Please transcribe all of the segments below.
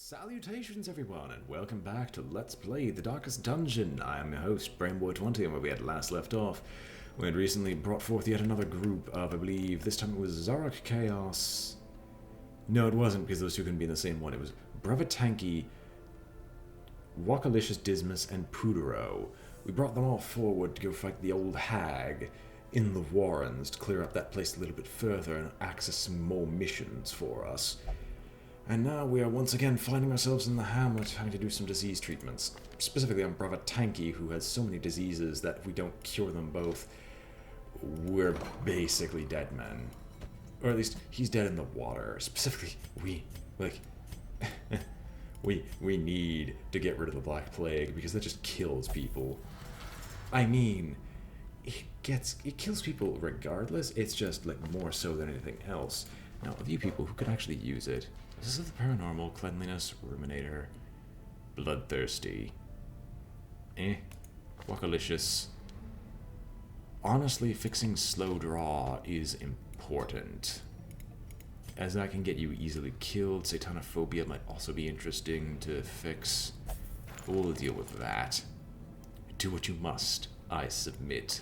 Salutations everyone, and welcome back to Let's Play The Darkest Dungeon. I am your host, BrainBoy20, and where we had last left off, we had recently brought forth yet another group of, I believe, this time it was Zarok Chaos... No, it wasn't, because those two couldn't be in the same one. It was Brevitanki, Wakalicious Dismas, and Pudero. We brought them all forward to go fight the old hag in the Warrens to clear up that place a little bit further and access some more missions for us. And now we are once again finding ourselves in the hamlet having to do some disease treatments. Specifically on Brevitanki, who has so many diseases that if we don't cure them both, we're basically dead men. Or at least, he's dead in the water. Specifically, we need to get rid of the Black Plague, because that just kills people. I mean, it kills people regardless, it's just, like, more so than anything else. Now, of you people who could actually use it, this is the Paranormal, Cleanliness, Ruminator, Bloodthirsty, Wakalicious. Honestly, fixing Slow Draw is important, as that can get you easily killed. Satanophobia might also be interesting to fix. We'll deal with that. Do what you must, I submit.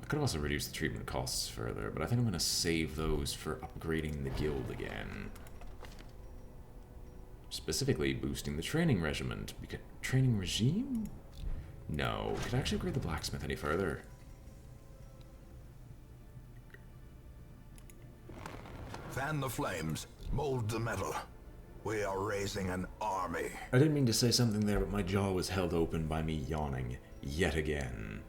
I could have also reduced the treatment costs further, but I think I'm going to save those for upgrading the guild again. Specifically, boosting the training regiment. Training regime? No, could I actually upgrade the blacksmith any further? Fan the flames, mold the metal. We are raising an army. I didn't mean to say something there, but my jaw was held open by me yawning yet again.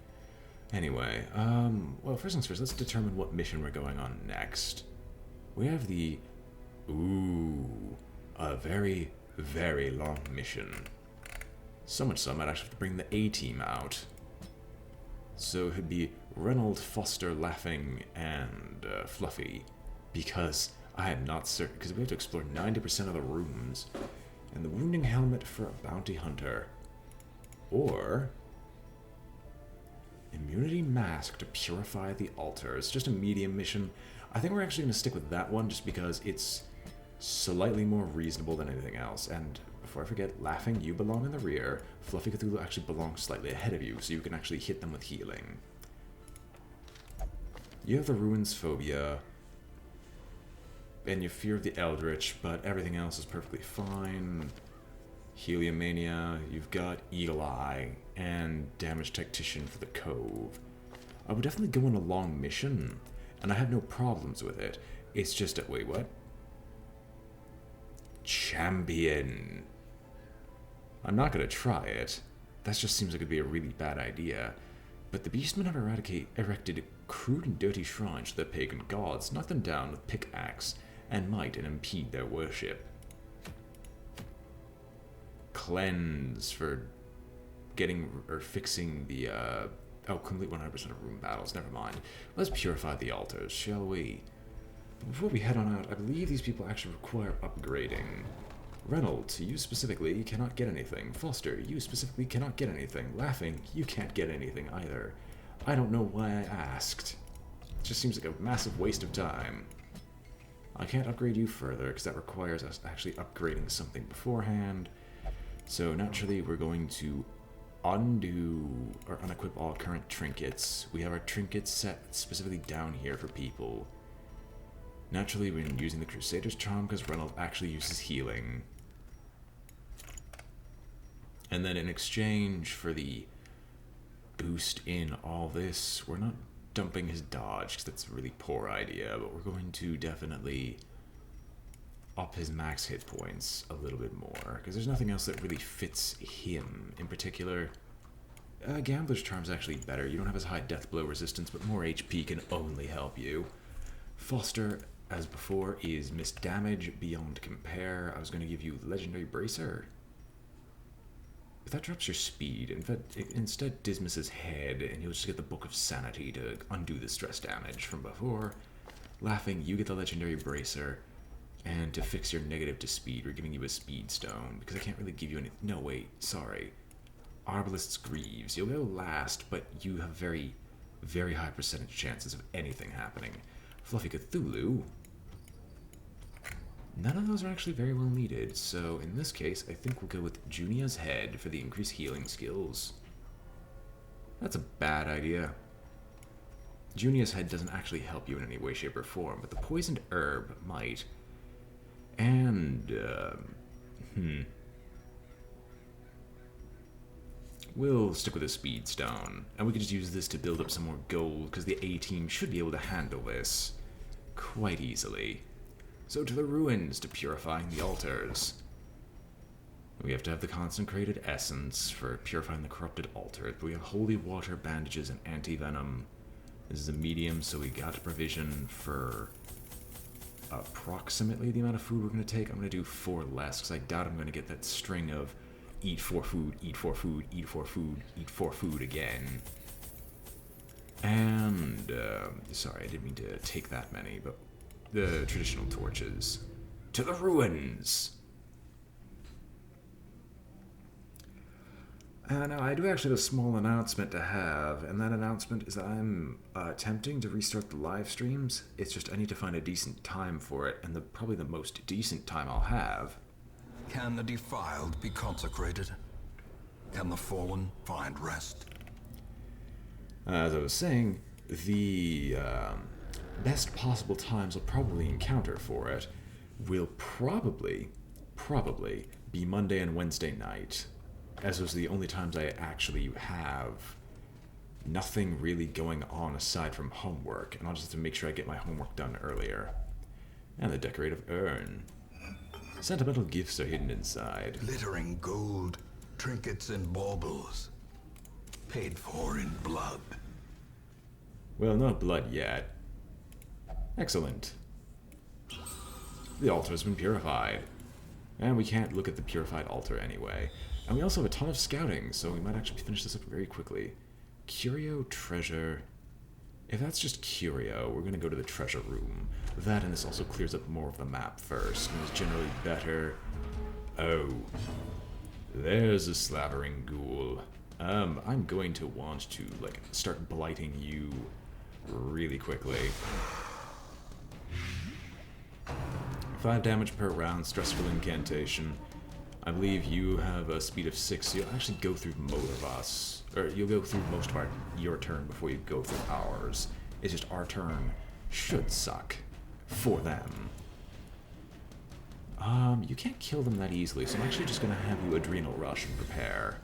Anyway, well, first things first, let's determine what mission we're going on next. We have the... a very, very long mission. So much so I might actually have to bring the A-team out. So it would be Reynold, Foster, Laughing, and Fluffy. Because I am not certain, because we have to explore 90% of the rooms. And the Wounding Helmet for a Bounty Hunter. Or... Immunity Mask to Purify the Altar. It's just a medium mission. I think we're actually going to stick with that one just because it's slightly more reasonable than anything else. And before I forget, Laughing, you belong in the rear. Fluffy Cthulhu actually belongs slightly ahead of you, so you can actually hit them with healing. You have the Ruins Phobia, and your Fear of the Eldritch, but everything else is perfectly fine. Heliomania, you've got Eagle Eye, and Damage Tactician for the Cove. I would definitely go on a long mission, and I have no problems with it. It's just a... wait, what? Champion. I'm not going to try it. That just seems like it'd be a really bad idea. But the beastmen have erected crude and dirty shrines to their pagan gods, knock them down with pickaxe and might, and impede their worship. Cleanse for getting or fixing the complete 100% of room battles. Never mind. Let's purify the altars, shall we? But before we head on out, I believe these people actually require upgrading. Reynolds, you specifically cannot get anything. Foster, you specifically cannot get anything. Laughing, you can't get anything either. I don't know why I asked. It just seems like a massive waste of time. I can't upgrade you further because that requires us actually upgrading something beforehand. So naturally, we're going to undo or unequip all current trinkets. We have our trinkets set specifically down here for people. Naturally, we're using the Crusader's Charm because Reynolds actually uses healing. And then in exchange for the boost in all this, we're not dumping his dodge because that's a really poor idea, but we're going to definitely up his max hit points a little bit more, because there's nothing else that really fits him in particular. Gambler's Charm's actually better. You don't have as high death blow resistance, but more HP can only help you. Foster, as before, is missed damage beyond compare. I was going to give you Legendary Bracer, but that drops your speed. In fact, instead Dismas's head, and you'll just get the Book of Sanity to undo the stress damage from before. Laughing, you get the Legendary Bracer. And to fix your negative to speed, we're giving you a speed stone, because I can't really give you any... No, wait, sorry. Arbalist's Greaves. You'll go last, but you have very, very high percentage chances of anything happening. Fluffy Cthulhu. None of those are actually very well needed, so in this case, I think we'll go with Junia's head for the increased healing skills. That's a bad idea. Junia's head doesn't actually help you in any way, shape, or form, but the poisoned herb might. And, we'll stick with a speed stone, and we can just use this to build up some more gold, because the A-team should be able to handle this quite easily. So to the ruins, to purifying the altars. We have to have the consecrated essence for purifying the corrupted altar, but we have holy water, bandages, and anti-venom. This is a medium, so we got provision for approximately the amount of food we're going to take. I'm going to do 4 less, because I doubt I'm going to get that string of eat 4 food, eat 4 food, eat 4 food, eat 4 food again. And, sorry, I didn't mean to take that many, but the traditional torches. To the ruins! Now, I do actually have a small announcement to have, and that announcement is that I'm attempting to restart the live streams. It's just I need to find a decent time for it, and probably the most decent time I'll have. Can the defiled be consecrated? Can the fallen find rest? As I was saying, the best possible times I'll probably encounter for it will probably be Monday and Wednesday night, as those are the only times I actually have nothing really going on aside from homework, and I'll just have to make sure I get my homework done earlier. And the decorative urn. Sentimental gifts are hidden inside. Glittering gold, trinkets and baubles. Paid for in blood. Well, not blood yet. Excellent. The altar has been purified. And we can't look at the purified altar anyway. And we also have a ton of scouting, so we might actually finish this up very quickly. Curio treasure. If that's just curio, we're going to go to the treasure room. That and this also clears up more of the map first, and is generally better. Oh. There's a slavering ghoul. I'm going to want to, like, start blighting you really quickly. 5 damage per round, stressful incantation. I believe you have a speed of 6, so you'll actually go through most of us. Or you'll go through most of your turn before you go through ours. It's just our turn should suck for them. You can't kill them that easily, so I'm actually just going to have you adrenal rush and prepare.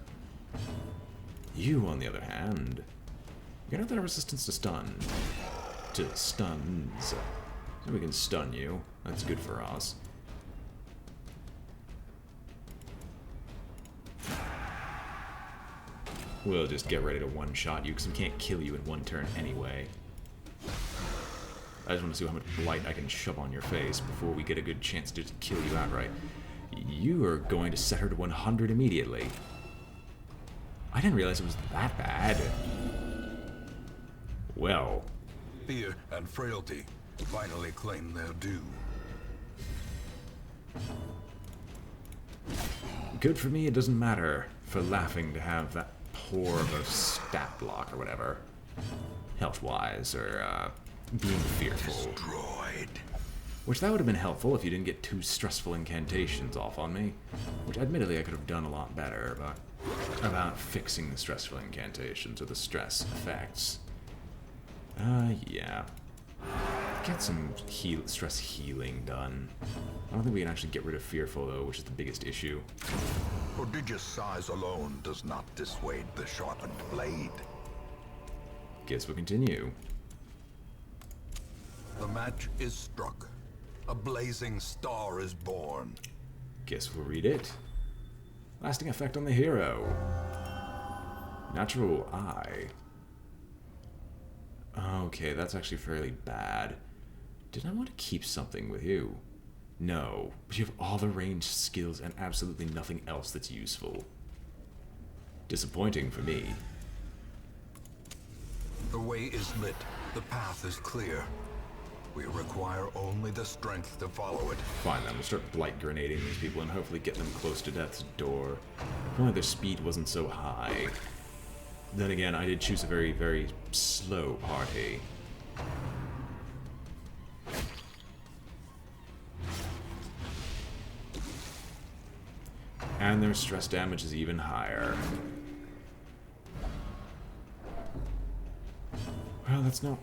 You, on the other hand, you're not that resistance to stun. To stuns. So we can stun you. That's good for us. We'll just get ready to one-shot you, because we can't kill you in one turn anyway. I just want to see how much blight I can shove on your face before we get a good chance to kill you outright. You are going to set her to 100 immediately. I didn't realize it was that bad. Well. Fear and frailty finally claim their due. Good for me, it doesn't matter for laughing to have that poor of a stat block or whatever. Health-wise, or, being fearful. Destroyed. Which that would have been helpful if you didn't get 2 stressful incantations off on me. Which admittedly I could have done a lot better about fixing the stressful incantations or the stress effects. Yeah. Get some stress healing done. I don't think we can actually get rid of fearful though, which is the biggest issue. Prodigious size alone does not dissuade the sharpened blade. Guess we'll continue. The match is struck. A blazing star is born. Guess we'll read it. Lasting effect on the hero. Natural eye. Okay, that's actually fairly bad. Did I want to keep something with you? No, but you have all the ranged skills and absolutely nothing else that's useful. Disappointing for me. The way is lit. The path is clear. We require only the strength to follow it. Fine then, we'll start blight grenading these people and hopefully get them close to death's door. If only their speed wasn't so high. Then again, I did choose a very, very slow party. And their stress damage is even higher. Well, that's not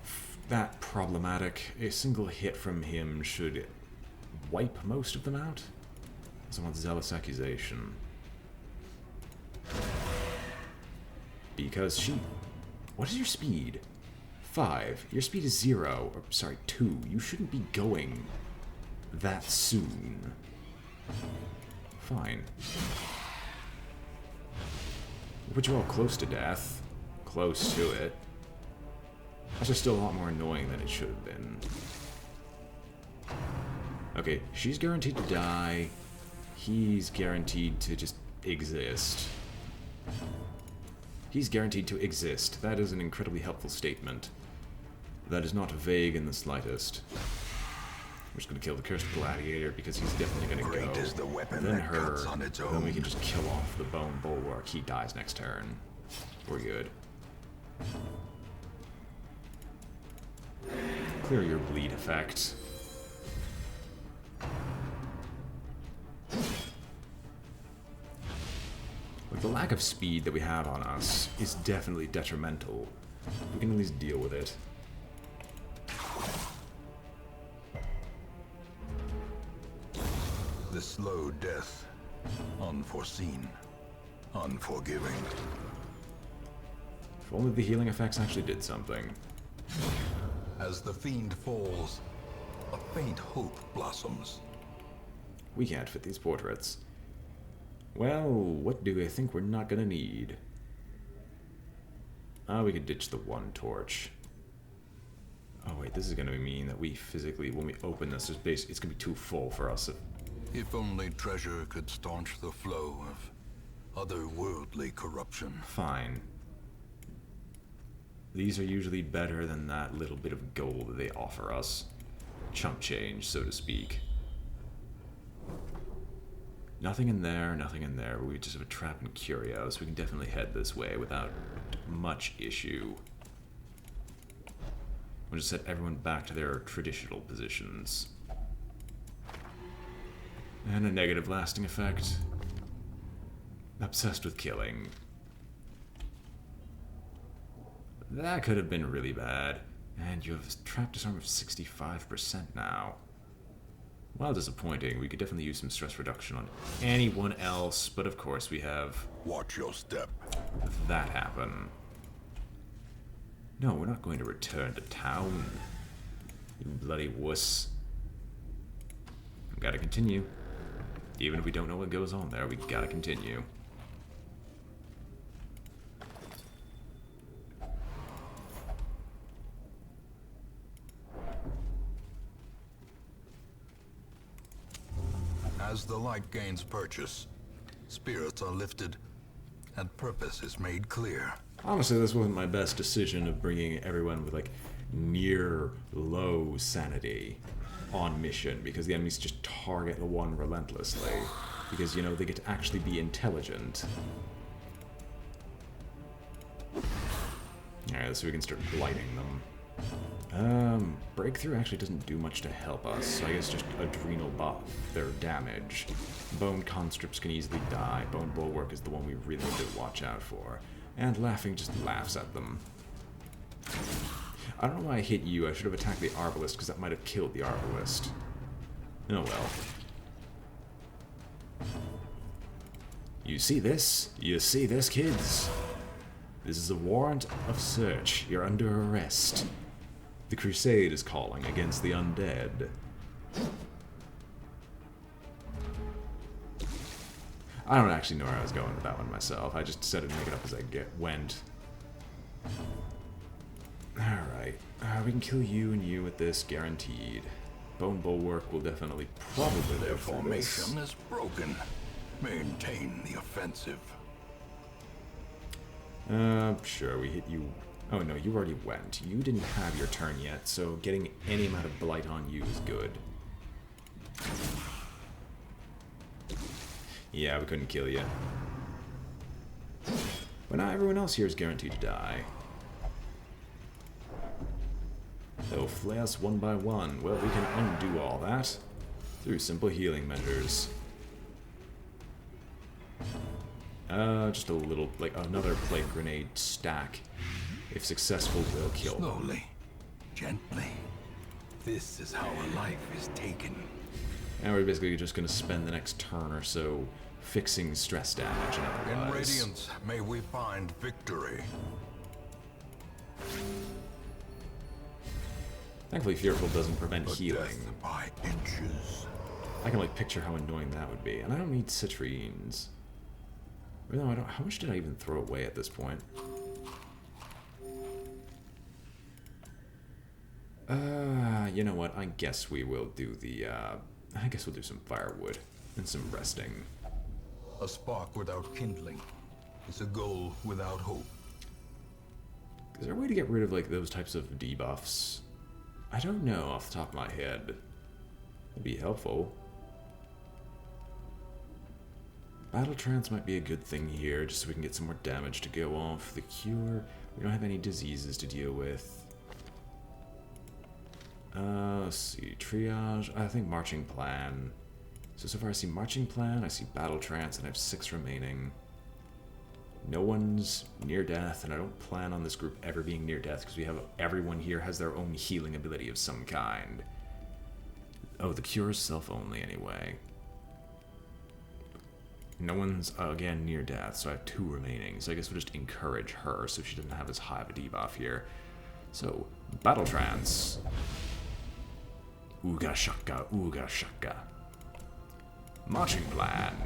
that problematic. A single hit from him should wipe most of them out. Somewhat zealous accusation. Because she... What is your speed? 5. Your speed is 0. Or, sorry, 2. You shouldn't be going that soon. Fine. But you're all close to death. Close to it. That's just still a lot more annoying than it should have been. Okay, she's guaranteed to die. He's guaranteed to just exist. He's guaranteed to exist. That is an incredibly helpful statement. That is not vague in the slightest. We're just going to kill the cursed gladiator because he's definitely going to go. Great is the weapon Then that her. cuts on its Then we own. can just kill off the bone bulwark. He dies next turn. We're good. Clear your bleed effect. Like, the lack of speed that we have on us is definitely detrimental. We can at least deal with it. The slow death. Unforeseen. Unforgiving. If only the healing effects actually did something. As the fiend falls, a faint hope blossoms. We can't fit these portraits. Well, what do I think we're not gonna need? We could ditch the one torch. Oh wait, this is gonna mean that we physically, when we open this, it's gonna be too full for us. If only treasure could staunch the flow of otherworldly corruption. Fine. These are usually better than that little bit of gold that they offer us. Chump change, so to speak. Nothing in there, nothing in there. We just have a trap and curios. We can definitely head this way without much issue. We'll just set everyone back to their traditional positions. And a negative lasting effect. Obsessed with killing. That could have been really bad. And you have a trap disarm of 65% now. While disappointing, we could definitely use some stress reduction on anyone else, but of course we have Watch your step. that happen. No, we're not going to return to town. You bloody wuss. We gotta continue. Even if we don't know what goes on there, we gotta continue. As the light gains purchase, spirits are lifted, and purpose is made clear. Honestly, this wasn't my best decision of bringing everyone with, like, near low sanity on mission, because the enemies just target the one relentlessly. Because, you know, they get to actually be intelligent. Alright, so we can start blighting them. Breakthrough actually doesn't do much to help us, so I guess just adrenal buff, their damage. Bone conscripts can easily die. Bone bulwark is the one we really need to watch out for. And laughing just laughs at them. I don't know why I hit you. I should have attacked the arbalist, because that might have killed the arbalist. Oh well. You see this? You see this, kids? This is a warrant of search. You're under arrest. The crusade is calling against the undead. I don't actually know where I was going with that one myself. I just decided to make it up as I went. Alright. We can kill you and you with this, guaranteed. Bone bulwark will definitely probably Their live for this. formation is broken. Maintain the offensive. Sure, we hit you. Oh no, you already went. You didn't have your turn yet, so getting any amount of blight on you is good. Yeah, we couldn't kill you. But now everyone else here is guaranteed to die. They'll flay us one by one. Well, we can undo all that through simple healing measures. Just a little, like another plague grenade stack. If successful, will kill them. Slowly, gently. This is how a life is taken. And we're basically just going to spend the next turn or so fixing stress damage and In otherwise. Radiance, may we find victory. Thankfully, Fearful doesn't prevent But healing. death by inches. I can like picture how annoying that would be, and I don't need citrines. No, I don't. How much did I even throw away at this point? You know what? I guess we will do the. I guess we'll do some firewood and some resting. A spark without kindling is a goal without hope. Is there a way to get rid of like those types of debuffs? I don't know off the top of my head. It'd be helpful. Battle trance might be a good thing here, just so we can get some more damage to go off. The cure, we don't have any diseases to deal with. Let's see, triage, I think marching plan. So far I see marching plan, I see battle trance, and I have 6 remaining. No one's near death, and I don't plan on this group ever being near death, because we have, everyone here has their own healing ability of some kind. Oh, the cure is self-only anyway. No one's, again, near death, so I have 2 remaining. So I guess we'll just encourage her so she doesn't have as high of a debuff here. So, battle trance. Ooga shaka, ooga shaka. Marching plan.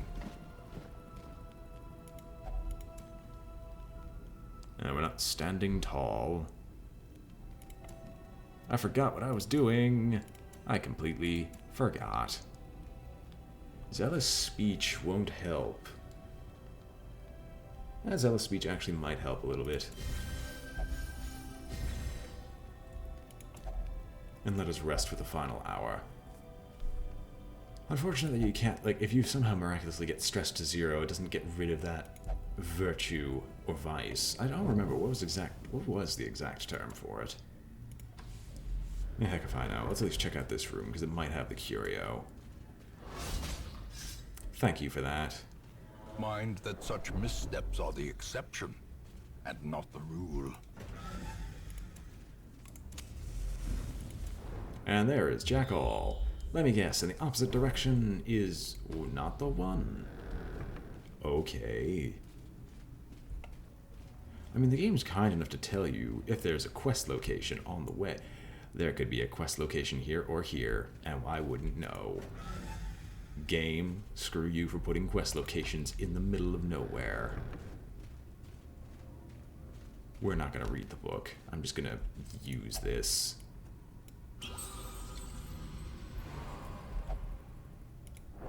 And we're not standing tall. I forgot what I was doing. I completely forgot. Zealous speech won't help. Zealous speech actually might help a little bit. And let us rest for the final hour. Unfortunately, you can't, like, if you somehow miraculously get stress to 0, it doesn't get rid of that virtue or vice. I don't remember what was the exact term for it. Yeah, heck if I know. Let's at least check out this room, because it might have the curio. Thank you for that. Mind that such missteps are the exception, and not the rule. And there is Jackal. Let me guess, in the opposite direction is not the one. Okay. I mean, the game's kind enough to tell you if there's a quest location on the way. There could be a quest location here or here, and I wouldn't know. Game, screw you for putting quest locations in the middle of nowhere. We're not gonna read the book. I'm just gonna use this.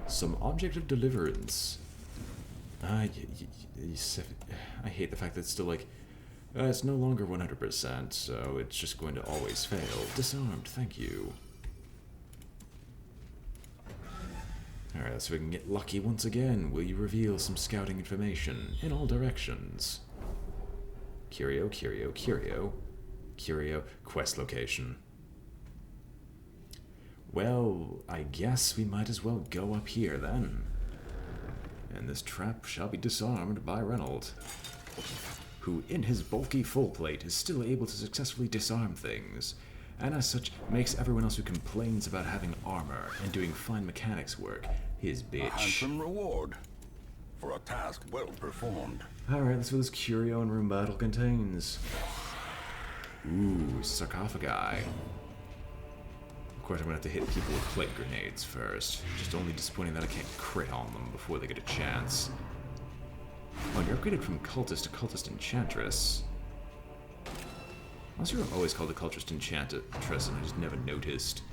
Some object of deliverance. I hate the fact that it's still like, it's no longer 100%, so it's just going to always fail. Disarmed, thank you. Alright, let's see if we can get lucky once again. Will you reveal some scouting information in all directions? Curio, curio, curio. Curio, quest location. Well, I guess we might as well go up here then. And this trap shall be disarmed by Reynold, who in his bulky full plate is still able to successfully disarm things, and as such makes everyone else who complains about having armor and doing fine mechanics work his bitch. A handsome reward for a task well performed. Alright, let's see what this curio and room battle contains. Ooh, sarcophagi. Of course, I'm gonna have to hit people with plague grenades first. Just only disappointing that I can't crit on them before they get a chance. Oh, you're upgraded from cultist to cultist enchantress. Unless you were always called a cultist enchantress and I just never noticed.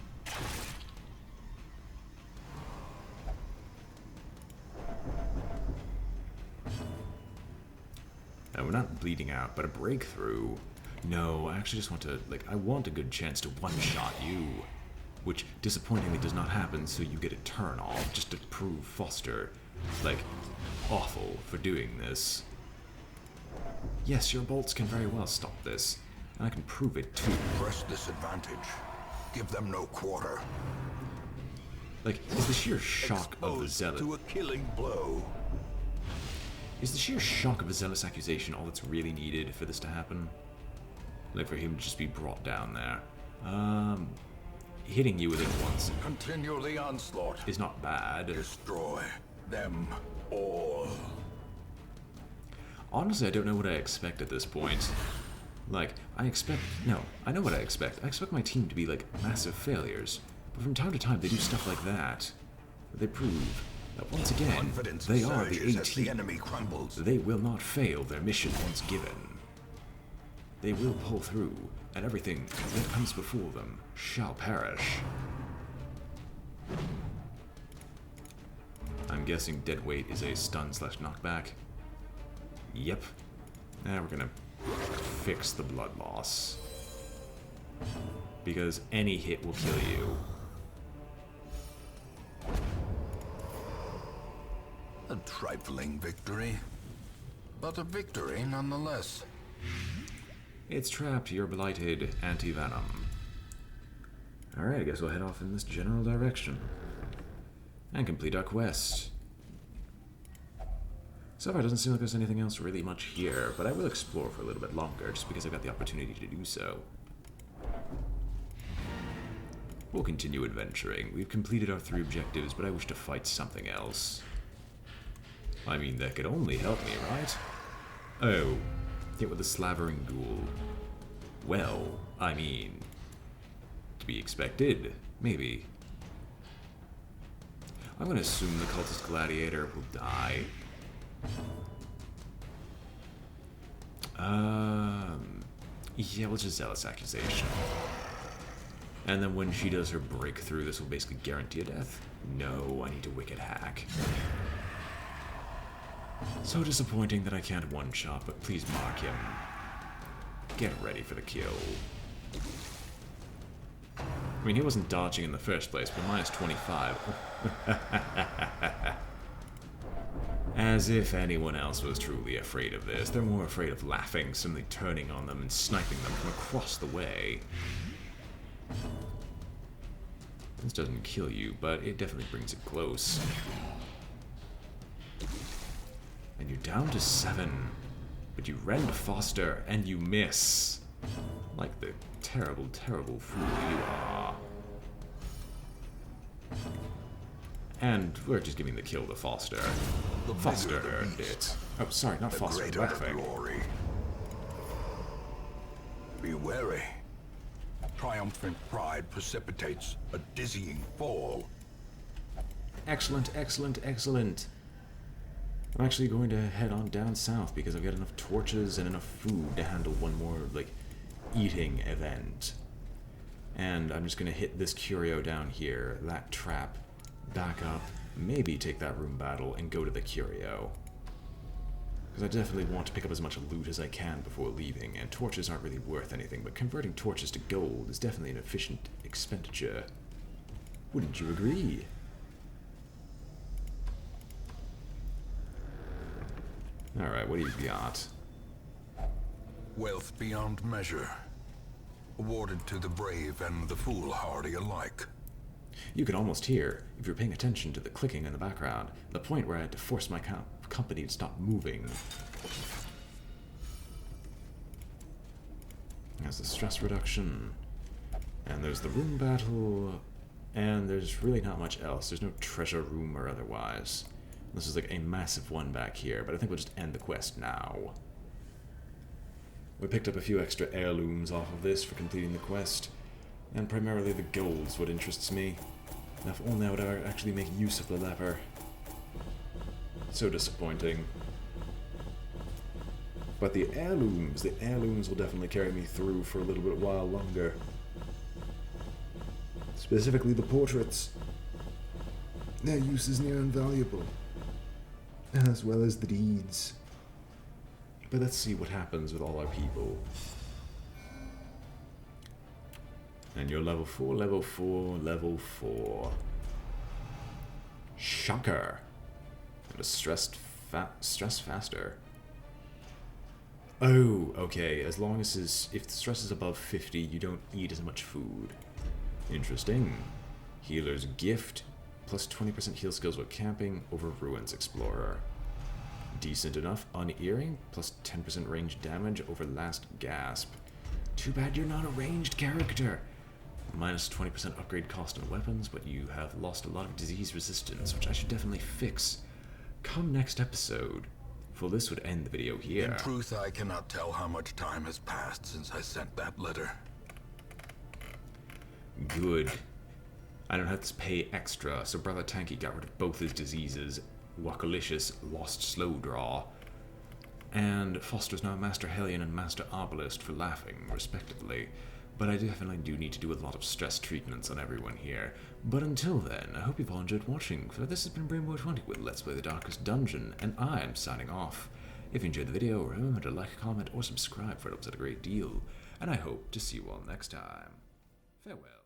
We're not bleeding out, but a breakthrough. No, I actually just want to, like, I want a good chance to one-shot you. Which, disappointingly, does not happen, so you get a turn off, just to prove Foster, like, awful for doing this. Yes, your bolts can very well stop this, and I can prove it too. Press this advantage. Give them no quarter. Like, is the sheer shock of the zealot. To a killing blow. Is the sheer shock of a zealous accusation all that's really needed for this to happen? Like for him to just be brought down there. Hitting you with it once Continue the onslaught. is not bad. Destroy them all. Honestly, I don't know what I expect at this point. Like, I know what I expect. I expect my team to be, like, massive failures. But from time to time, they do stuff like that. They prove that, once again, Confidence they are the surges as the A-Team. enemy crumbles. They will not fail their mission once given. They will pull through, and everything that comes before them shall perish. I'm guessing dead weight is a stun/knockback. Yep. Now we're gonna fix the blood loss. Because any hit will kill you. A trifling victory, but a victory nonetheless. It's trapped, you're blighted, anti-venom. Alright, I guess we'll head off in this general direction. And complete our quest. So far, it doesn't seem like there's anything else really much here, but I will explore for a little bit longer, just because I've got the opportunity to do so. We'll continue adventuring. We've completed our 3 objectives, but I wish to fight something else. I mean, that could only help me, right? Oh, hit with a slavering ghoul. Well, I mean, to be expected, maybe. I'm gonna assume the cultist gladiator will die. Yeah, we'll just zealous accusation. And then when she does her breakthrough, this will basically guarantee a death. No, I need a wicked hack. So disappointing that I can't one-shot, but please mark him. Get ready for the kill. I mean, he wasn't dodging in the first place, but minus 25. As if anyone else was truly afraid of this. They're more afraid of laughing, suddenly turning on them and sniping them from across the way. This doesn't kill you, but it definitely brings it close. And you're down to 7. But you rend Foster and you miss. Like the terrible, terrible fool you are. And we're just giving the kill to Foster. Foster earned it. Oh, sorry, not Foster. The greater the glory. Be wary. Triumphant pride precipitates a dizzying fall. Excellent, excellent, excellent. I'm actually going to head on down south because I've got enough torches and enough food to handle one more, like, eating event. And I'm just going to hit this curio down here, that trap, back up, maybe take that room battle, and go to the curio. Because I definitely want to pick up as much loot as I can before leaving, and torches aren't really worth anything, but converting torches to gold is definitely an efficient expenditure. Wouldn't you agree? Alright, what do you got? Wealth beyond measure. Awarded to the brave and the foolhardy alike. You can almost hear, if you're paying attention to the clicking in the background, the point where I had to force my company to stop moving. There's the stress reduction. And there's the room battle. And there's really not much else. There's no treasure room or otherwise. This is like a massive one back here, but I think we'll just end the quest now. We picked up a few extra heirlooms off of this for completing the quest, and primarily the gold's what interests me. And if only I would actually make use of the lever. So disappointing. But the heirlooms will definitely carry me through for a little bit while longer. Specifically the portraits. Their use is near invaluable. As well as the deeds. But let's see what happens with all our people. And you're level 4, level 4, level 4. Shocker. And a stress faster. Oh, okay. As long as if the stress is above 50, you don't eat as much food. Interesting. Healer's gift. Plus 20% heal skills while camping over Ruins Explorer. decent enough. Unearring, plus 10% range damage over last gasp. Too bad you're not a ranged character. Minus 20% upgrade cost on weapons, but you have lost a lot of disease resistance, which I should definitely fix. Come next episode. For this would end the video here. In truth, I cannot tell how much time has passed since I sent that letter. Good. I don't have to pay extra, so Brother Tanky got rid of both his diseases. Wakalicious lost Slow Draw. And Foster's now Master Hellion and Master Arbalist for laughing, respectively. But I definitely do need to do a lot of stress treatments on everyone here. But until then, I hope you've all enjoyed watching, for this has been BrainBoy20 with Let's Play the Darkest Dungeon, and I'm signing off. If you enjoyed the video, remember to like, comment, or subscribe, for it helps out a great deal. And I hope to see you all next time. Farewell.